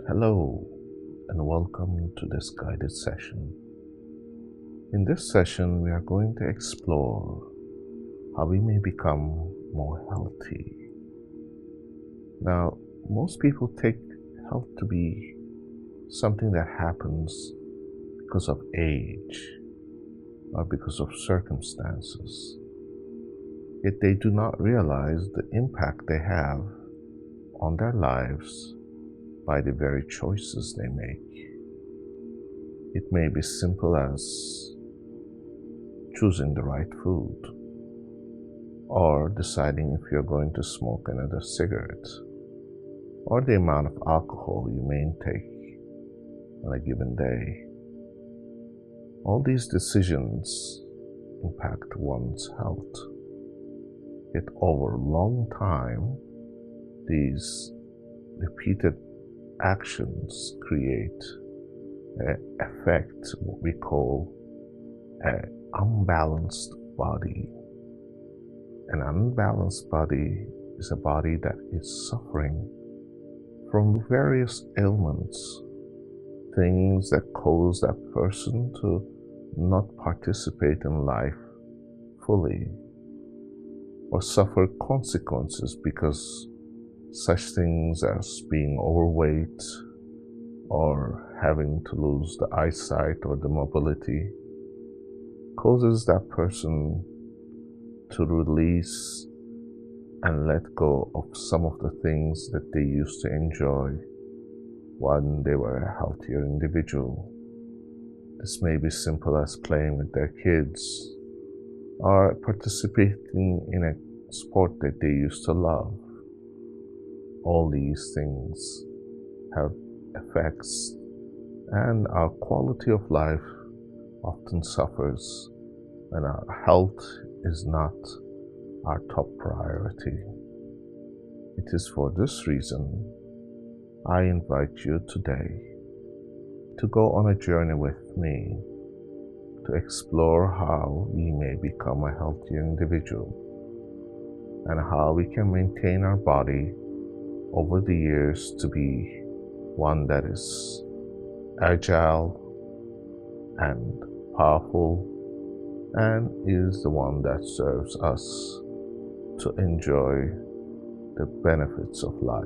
Hello and welcome to this guided session. In this session, we are going to explore how we may become more healthy. Now, most people take health to be something that happens because of age or because of circumstances. Yet they do not realize the impact they have on their lives by the very choices they make. It may be simple as choosing the right food, or deciding if you're going to smoke another cigarette, or the amount of alcohol you may intake on a given day. All these decisions impact one's health. Yet over a long time, these repeated actions create an effect, what we call an unbalanced body. An unbalanced body is a body that is suffering from various ailments, things that cause that person to not participate in life fully, or suffer consequences because such things as being overweight or having to lose the eyesight or the mobility causes that person to release and let go of some of the things that they used to enjoy when they were a healthier individual. This may be simple as playing with their kids or participating in a sport that they used to love. All these things have effects, and our quality of life often suffers when our health is not our top priority. It is for this reason I invite you today to go on a journey with me to explore how we may become a healthier individual and how we can maintain our body over the years to be one that is agile and powerful, and is the one that serves us to enjoy the benefits of life.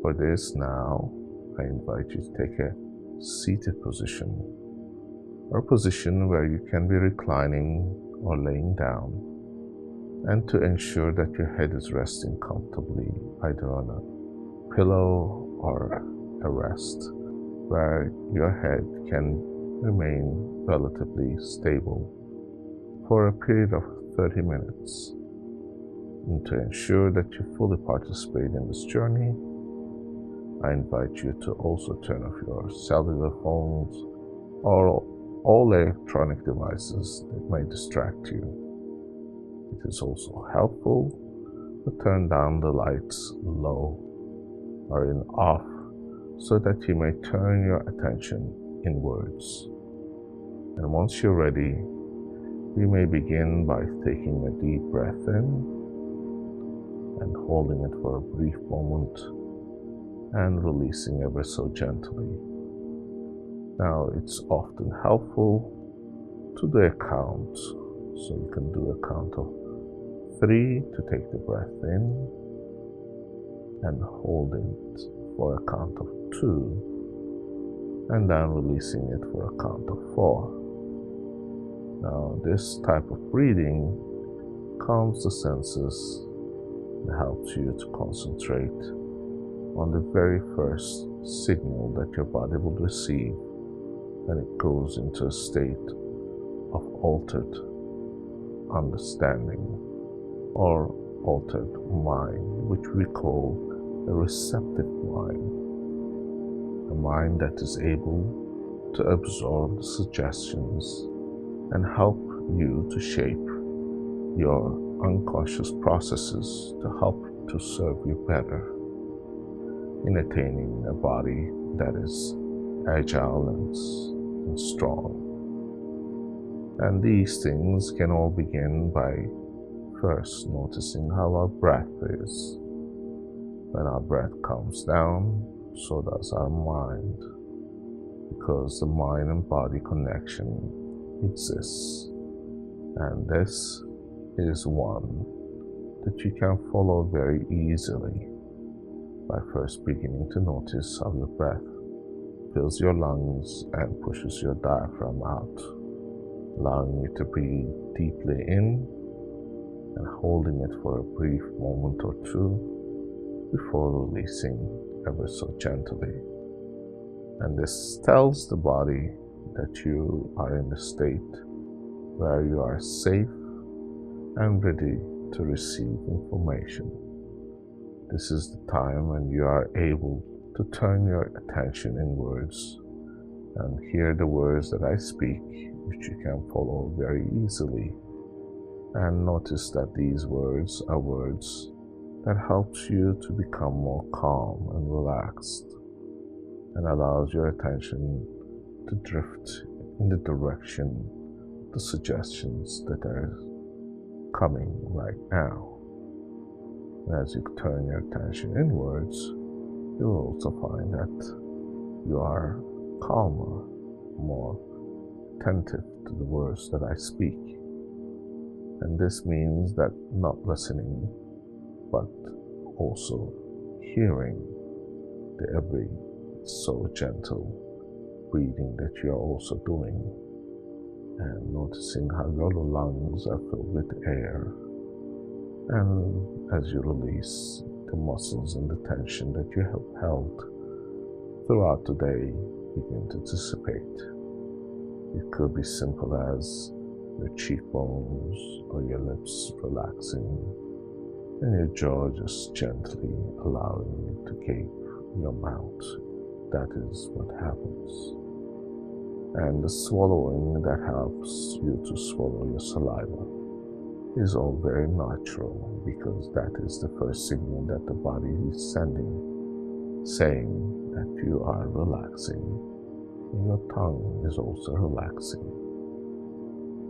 For this now, I invite you to take a seated position, or a position where you can be reclining or laying down, and to ensure that your head is resting comfortably either on a pillow or a rest where your head can remain relatively stable for a period of 30 minutes. And to ensure that you fully participate in this journey, I invite you to also turn off your cellular phones or all electronic devices that may distract you. It is also helpful to turn down the lights low or in off so that you may turn your attention inwards. And once you're ready, we may begin by taking a deep breath in and holding it for a brief moment and releasing ever so gently. Now, it's often helpful to do a count, so you can do a count of 3 to take the breath in and hold it for a count of 2, and then releasing it for a count of 4. Now, this type of breathing calms the senses and helps you to concentrate on the very first signal that your body will receive when it goes into a state of altered understanding or altered mind, which we call a receptive mind, a mind that is able to absorb the suggestions and help you to shape your unconscious processes to help to serve you better in attaining a body that is agile and strong. And these things can all begin by first noticing how our breath is. When our breath comes down, so does our mind, because the mind and body connection exists, and this is one that you can follow very easily by first beginning to notice how your breath fills your lungs and pushes your diaphragm out, allowing you to breathe deeply in and holding it for a brief moment or two before releasing ever so gently. And this tells the body that you are in a state where you are safe and ready to receive information. This is the time when you are able to turn your attention inwards and hear the words that I speak, which you can follow very easily. And notice that these words are words that helps you to become more calm and relaxed, and allows your attention to drift in the direction of the suggestions that are coming right now. And as you turn your attention inwards, you will also find that you are calmer, more attentive to the words that I speak. And this means that not listening, but also hearing the every so gentle breathing that you are also doing, and noticing how your lungs are filled with air, and as you release the muscles and the tension that you have held throughout the day begin to dissipate. It could be simple as your cheekbones or your lips relaxing, and your jaw just gently allowing you to gape your mouth. That is what happens. And the swallowing that helps you to swallow your saliva is all very natural, because that is the first signal that the body is sending, saying that you are relaxing, and your tongue is also relaxing.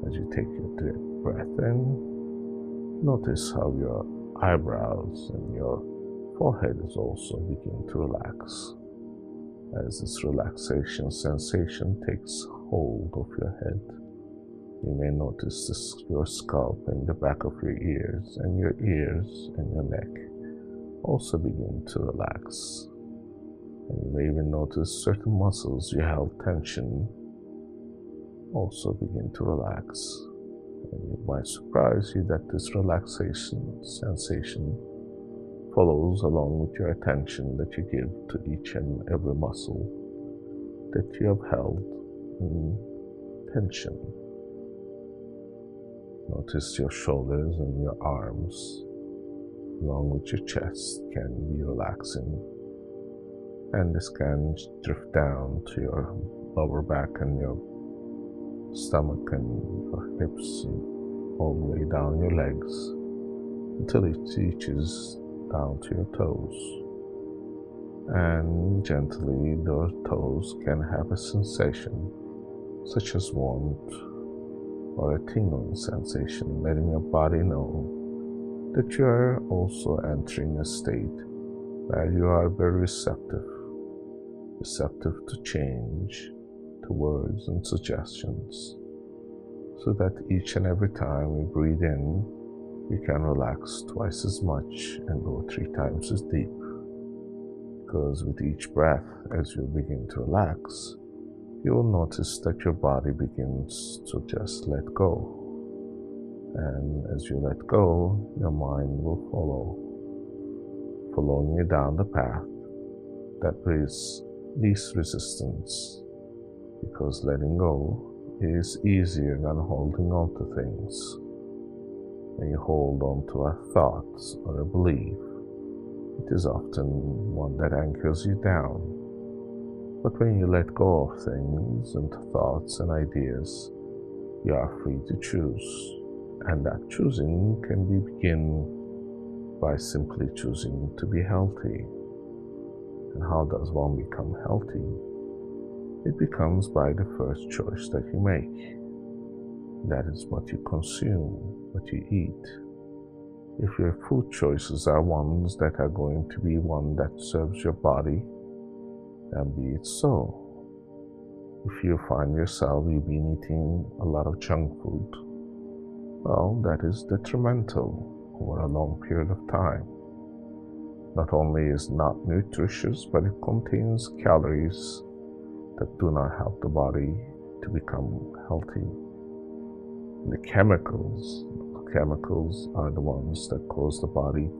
As you take your deep breath in, notice how your eyebrows and your forehead is also beginning to relax. As this relaxation sensation takes hold of your head, you may notice your scalp and the back of your ears and your neck also begin to relax. And you may even notice certain muscles you held tension also begin to relax. And it might surprise you that this relaxation sensation follows along with your attention that you give to each and every muscle that you have held in tension. Notice your shoulders and your arms, along with your chest, can be relaxing, and this can drift down to your lower back and your stomach and your hips and all the way down your legs until it reaches down to your toes. And gently those toes can have a sensation such as warmth or a tingling sensation, letting your body know that you are also entering a state where you are very receptive to change, to words and suggestions, so that each and every time we breathe in, you can relax twice as much and go 3 times as deep. Because with each breath, as you begin to relax, you will notice that your body begins to just let go. And as you let go, your mind will follow, following you down the path that is least resistance, because letting go is easier than holding on to things. When you hold on to a thought or a belief, it is often one that anchors you down. But when you let go of things and thoughts and ideas, you are free to choose. And that choosing can begin by simply choosing to be healthy. And how does one become healthy? It becomes by the first choice that you make. That is what you consume, what you eat. If your food choices are ones that are going to be one that serves your body And be it so. If you find yourself you've been eating a lot of junk food, well, that is detrimental over a long period of time. Not only is not nutritious, but it contains calories that do not help the body to become healthy. And the chemicals are the ones that cause the body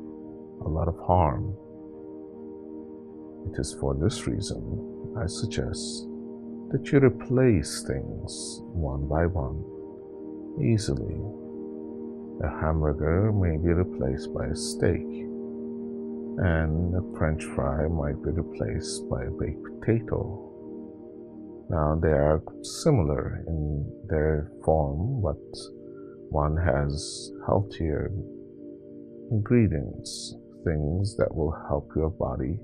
a lot of harm. It is for this reason I suggest that you replace things one by one easily. A hamburger may be replaced by a steak, and a French fry might be replaced by a baked potato. Now they are similar in their form, but one has healthier ingredients, things that will help your body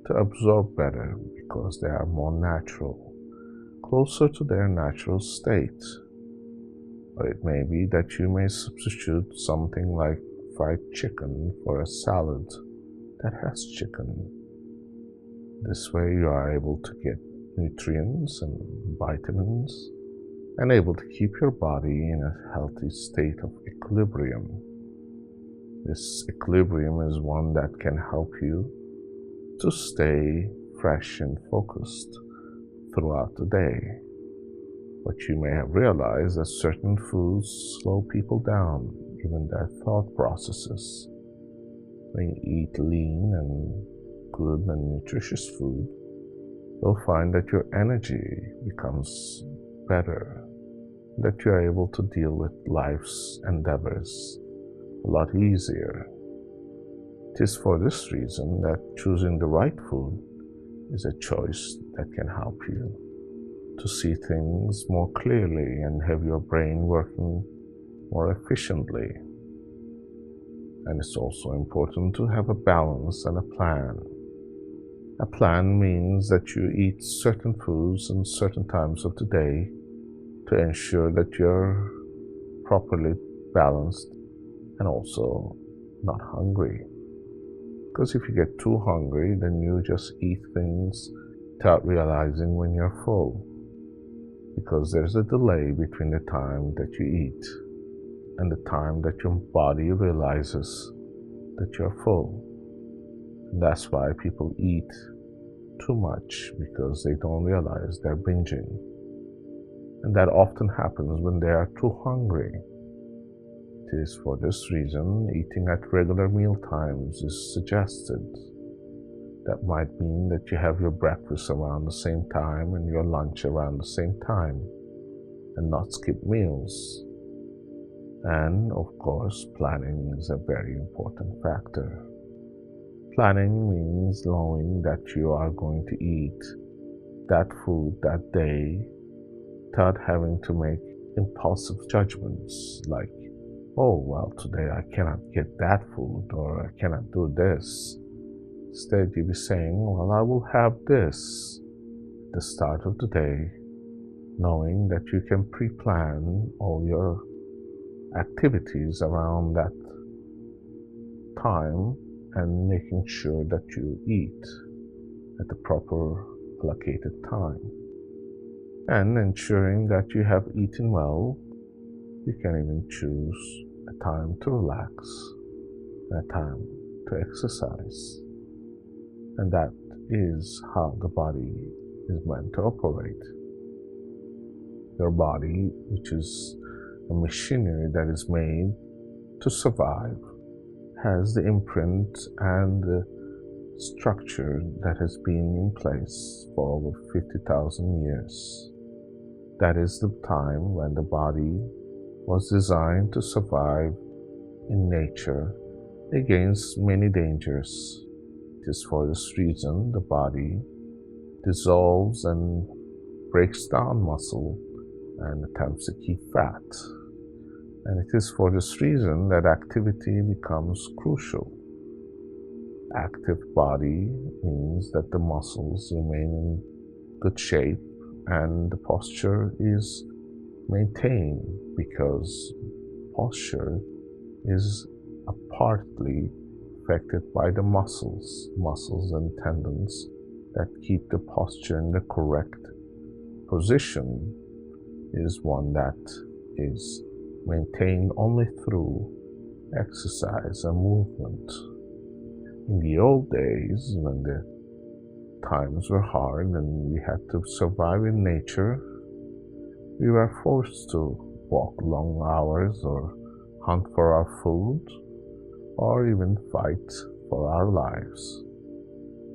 to absorb better because they are more natural, closer to their natural state. Or it may be that you may substitute something like fried chicken for a salad that has chicken. This way you are able to get nutrients and vitamins and able to keep your body in a healthy state of equilibrium. This equilibrium is one that can help you to stay fresh and focused throughout the day. But you may have realized that certain foods slow people down, even their thought processes. When you eat lean and good and nutritious food, you'll find that your energy becomes better, that you are able to deal with life's endeavors a lot easier. It is for this reason that choosing the right food is a choice that can help you to see things more clearly and have your brain working more efficiently. And it's also important to have a balance and a plan. A plan means that you eat certain foods in certain times of the day to ensure that you're properly balanced and also not hungry. Because if you get too hungry, then you just eat things without realizing when you're full. Because there's a delay between the time that you eat and the time that your body realizes that you're full. And that's why people eat too much, because they don't realize they're binging. And that often happens when they are too hungry. It is for this reason eating at regular meal times is suggested. That might mean that you have your breakfast around the same time and your lunch around the same time, and not skip meals. And of course, planning is a very important factor. Planning means knowing that you are going to eat that food that day without having to make impulsive judgments like, oh, well, today I cannot get that food, or I cannot do this. Instead, you'll be saying, well, I will have this at the start of the day, knowing that you can pre-plan all your activities around that time and making sure that you eat at the proper allocated time. And ensuring that you have eaten well, you can even choose a time to relax and a time to exercise. And that is how the body is meant to operate. Your body, which is a machinery that is made to survive, has the imprint and the structure that has been in place for over 50,000 years. That is the time when the body was designed to survive in nature against many dangers. It is for this reason the body dissolves and breaks down muscle and attempts to keep fat. And it is for this reason that activity becomes crucial. Active body means that the muscles remain in good shape and the posture is maintained, because posture is partly affected by the muscles and tendons that keep the posture in the correct position is one that is maintained only through exercise and movement. In the old days, when the times were hard and we had to survive in nature, we were forced to walk long hours or hunt for our food or even fight for our lives.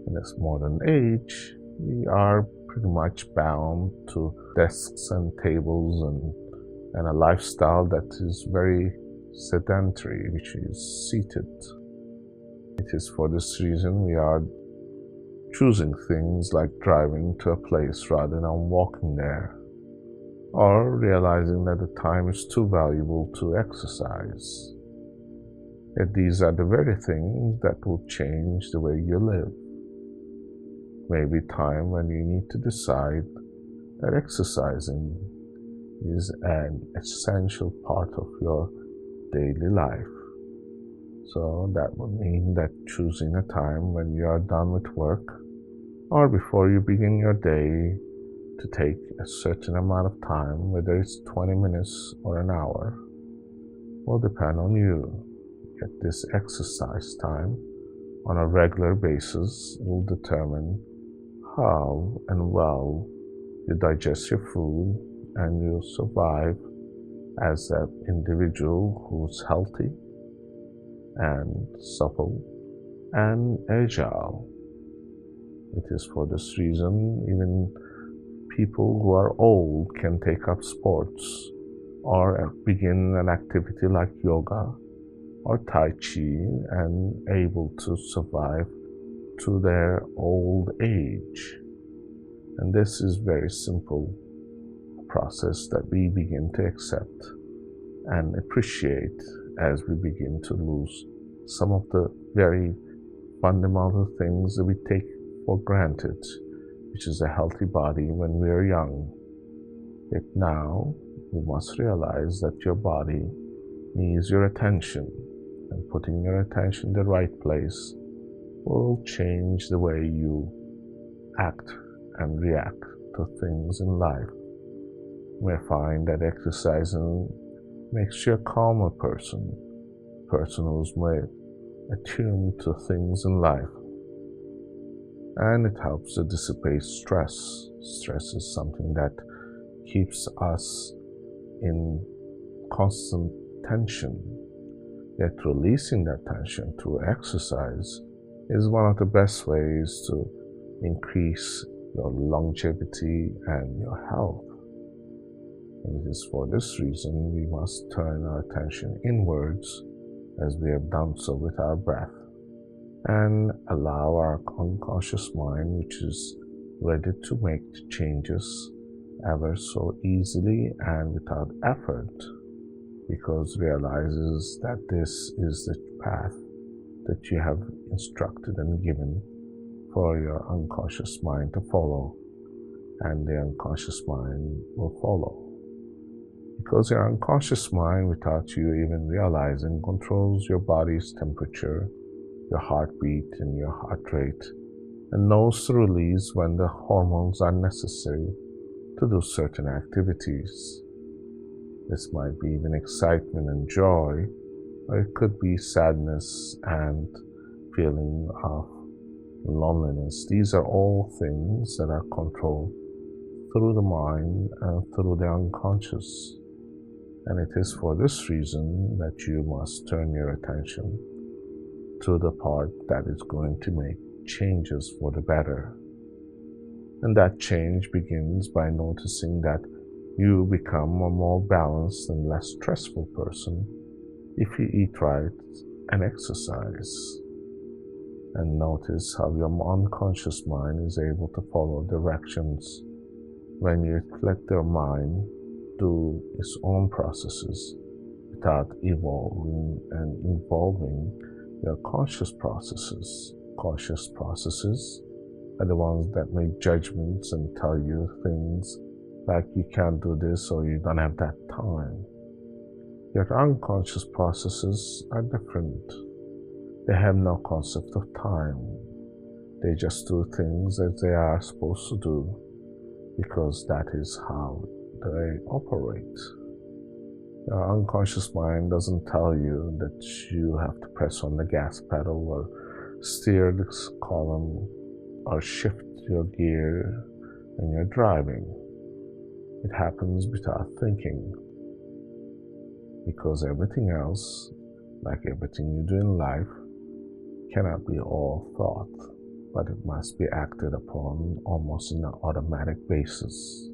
In this modern age, we are pretty much bound to desks and tables and a lifestyle that is very sedentary, which is seated. It is for this reason we are choosing things like driving to a place rather than walking there, or realizing that the time is too valuable to exercise. Yet these are the very things that will change the way you live. Maybe time when you need to decide that exercising is an essential part of your daily life. So that would mean that choosing a time when you are done with work or before you begin your day to take a certain amount of time, whether it's 20 minutes or an hour, will depend on you. Yet this exercise time on a regular basis will determine how and well you digest your food and you survive as an individual who's healthy and supple and agile. It is for this reason even people who are old can take up sports or begin an activity like yoga or Tai Chi and able to survive to their old age. And this is very simple process that we begin to accept and appreciate as we begin to lose some of the very fundamental things that we take for granted, which is a healthy body when we are young. Yet now you must realize that your body needs your attention, and putting your attention in the right place will change the way you act and react to things in life. You may find that exercising makes you a calmer person who's more attuned to things in life. And it helps to dissipate stress. Stress is something that keeps us in constant tension. Yet releasing that tension through exercise is one of the best ways to increase your longevity and your health. And it is for this reason we must turn our attention inwards as we have done so with our breath, and allow our unconscious mind, which is ready to make changes ever so easily and without effort, because realizes that this is the path that you have instructed and given for your unconscious mind to follow, and the unconscious mind will follow. Because your unconscious mind, without you even realizing, controls your body's temperature, your heartbeat and your heart rate, and knows to release when the hormones are necessary to do certain activities. This might be even excitement and joy, or it could be sadness and feeling of loneliness. These are all things that are controlled through the mind and through the unconscious. And it is for this reason that you must turn your attention to the part that is going to make changes for the better. And that change begins by noticing that you become a more balanced and less stressful person if you eat right and exercise. And notice how your unconscious mind is able to follow directions when you let your mind do its own processes without evolving and involving your conscious processes. Conscious processes are the ones that make judgments and tell you things like you can't do this or you don't have that time. Your unconscious processes are different. They have no concept of time. They just do things as they are supposed to do because that is how they operate. Your unconscious mind doesn't tell you that you have to press on the gas pedal or steer the column or shift your gear when you're driving. It happens without thinking, because everything else, like everything you do in life, cannot be all thought, but it must be acted upon almost on an automatic basis.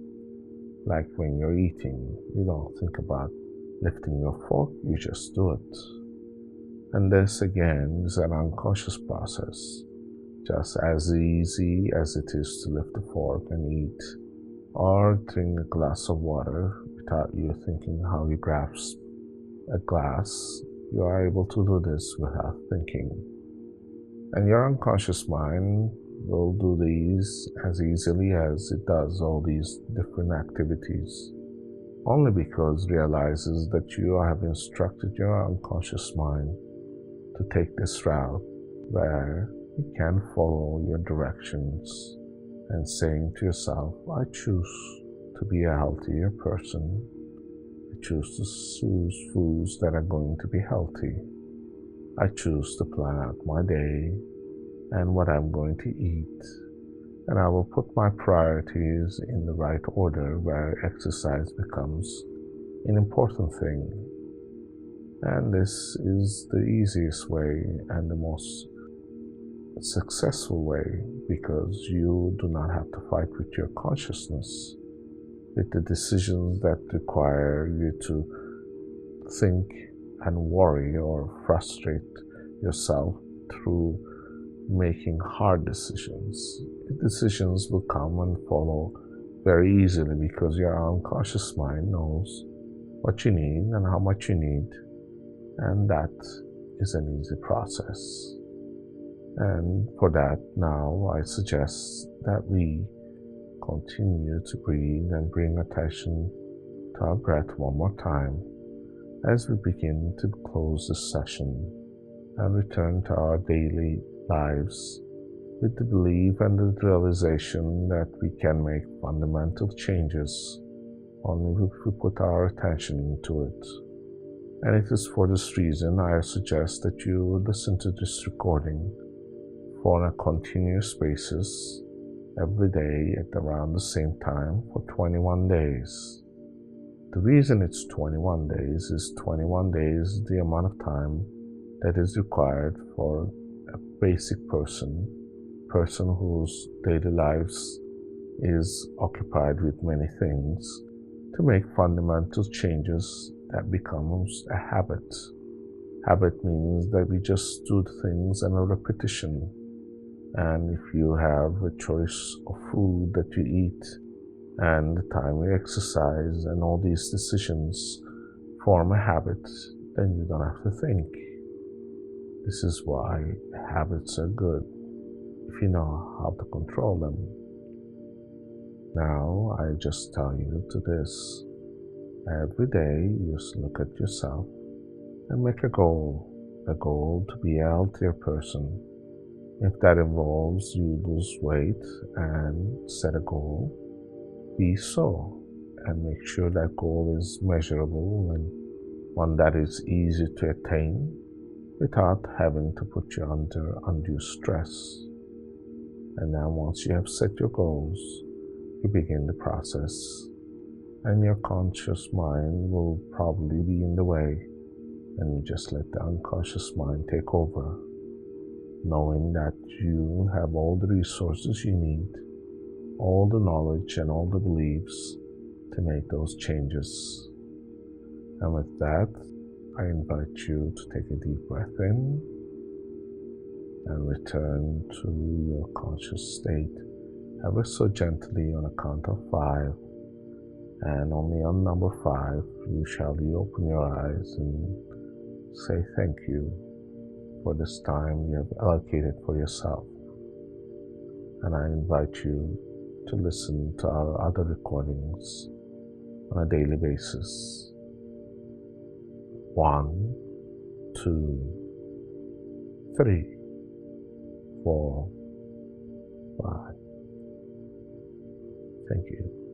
Like when you're eating, you don't think about lifting your fork, you just do it. And this again is an unconscious process, just as easy as it is to lift a fork and eat, or drink a glass of water without you thinking how you grasp a glass. You are able to do this without thinking. And your unconscious mind will do these as easily as it does all these different activities, only because it realizes that you have instructed your unconscious mind to take this route where it can follow your directions and saying to yourself, I choose to be a healthier person. I choose to choose foods that are going to be healthy. I choose to plan out my day and what I'm going to eat, and I will put my priorities in the right order where exercise becomes an important thing. And this is the easiest way and the most successful way, because you do not have to fight with your consciousness, with the decisions that require you to think and worry or frustrate yourself through making hard decisions. Decisions will come and follow very easily because your unconscious mind knows what you need and how much you need, and that is an easy process. And for that, now I suggest that we continue to breathe and bring attention to our breath one more time as we begin to close this session and return to our daily lives with the belief and the realization that we can make fundamental changes only if we put our attention into it. And it is for this reason I suggest that you listen to this recording on a continuous basis every day at around the same time for 21 days. The reason it's 21 days is 21 days the amount of time that is required for a basic person whose daily lives is occupied with many things, to make fundamental changes that becomes a habit. Habit means that we just do things and a repetition. And if you have a choice of food that you eat and the time you exercise and all these decisions form a habit, then you don't have to think. This is why habits are good, if you know how to control them. Now I just tell you to this. Every day you just look at yourself and make a goal to be a healthier person. If that involves you lose weight and set a goal, be so, and make sure that goal is measurable and one that is easy to attain without having to put you under undue stress. And now once you have set your goals, you begin the process, and your conscious mind will probably be in the way, and you just let the unconscious mind take over, knowing that you have all the resources you need, all the knowledge and all the beliefs to make those changes. And with that, I invite you to take a deep breath in and return to your conscious state ever so gently on a count of 5. And only on number 5 you shall open your eyes and say thank you for this time you have allocated for yourself. And I invite you to listen to our other recordings on a daily basis. 1, 2, 3, 4, 5. Thank you.